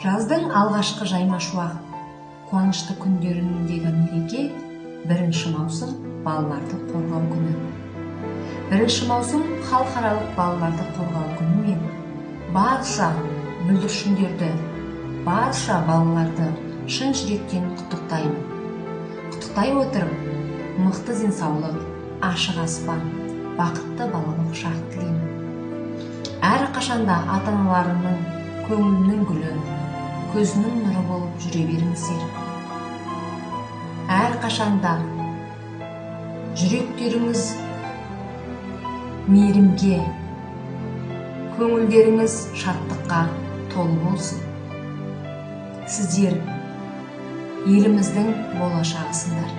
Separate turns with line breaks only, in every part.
Жаздың алғашқы жайма шуақ қуанышты күндеріндегі мереке 1 маусым балаларды қорғау күні. 1 маусым халықаралық балаларды қорғау күні мен барша бүлдіршіндерді, барша балаларды шын жүректен құттықтаймын. Құттықтай отырып, мықты денсаулық, ашық аспан, бақытты балалық шақ тілеймін. Әр қашанда ата-аналарының көңілінің гүлі, көзінің нұры болып жүре беріңіздер. Әр қашанда жүректеріңіз мейірімге, көңілдеріңіз шаттыққа толы болсын. Сіздер еліміздің болашағысыңдар.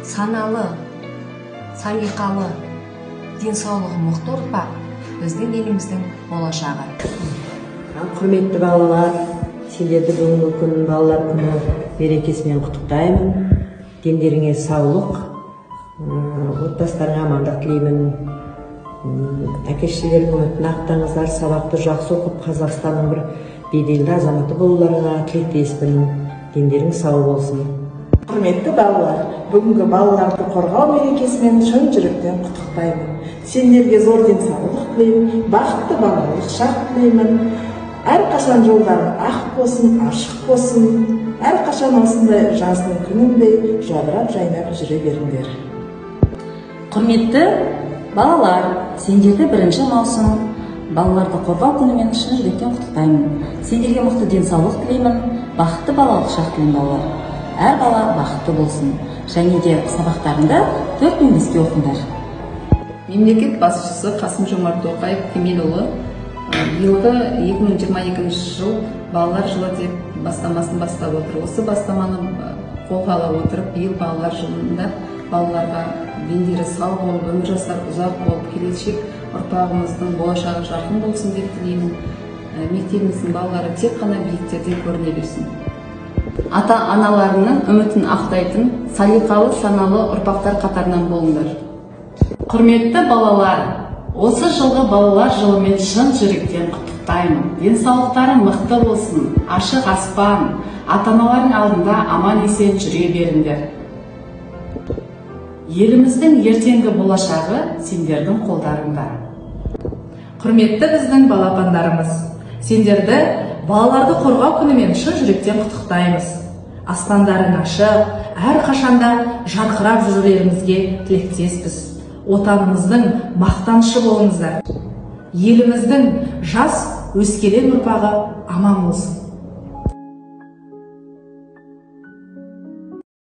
Саналы, салиқалы, денсаулығы мықты ұрпақ біздің еліміздің болашағы.
Құрметті балалар, сендерді бүгінгі күн балалар күні мерекесімен құттықтаймын. Дендеріңе саулық, отбасыларыңа амандық тілеймін. Әке-шешелердің үмітін ақтаңыздар, сабақты жақсы оқып, Қазақстанның бір беделді азаматы болуларыңа тілектеспін. Дендерің сау болсын.
Құрметті балалар, бүгінгі балаларды қорғау мерекесімен шын жүректен құттықтаймын. Сендерге зор денсаулық тілеймін, бақытты балалық шақ тілеймін. Әрқашан жолдарың ақ болсын, ашық болсын. Әрқашан осындай жаздың күніндей жадырап жайнап жүре беріңдер.
Құрметті балалар, сендерді 1 маусым балаларды қорғау күнімен шын жүректен құттықтаймын. Сендерге мықты денсаулық тілеймін, бақытты балалық шақ тілеймін балалар. Әр бала бақытты болсын. Және де сабақтарында 4 пен 5-ке оқыңдар.
Мемлекет басшысы Қасым-Жомарт Тоқаев Кемелұлы биылғы 2022 жыл балалар жылы деп бастамасын бастап отыр. Осы бастаманы қолға ала отырып, биыл балалар жылында балаларға дендері сау болып, өмір жастар ұзақ болып, келешек ұрпағымыздың болашағы жарқын болсын деп тілеймін. Мектебіміздің балалары тек қана биіктерден көріне берсін. Ата-аналарының үмітін ақтайтын, салиқалы, саналы ұрпақтар қатарынан болыңдар.
Құрметті балалар, осы жылғы балалар жылымен шын жүректен құттықтаймын. Денсаулықтары мықты болсын, ашық аспан, ата-аналардың алдында аман есен жүре беріңдер. Еліміздің ертеңгі болашағы сендердің қолдарыңда. Құрметті біздің балапандарымыз, сендерді балаларды қорғау күнімен шын жүректен құттықтаймыз. Аспандарың ашық, әр қашанда жарқырап жүрулеріңізге тілектеспіз. Отанымыздың мақтанышы болыңыздар. Еліміздің жас өскелең ұрпағы аман болсын.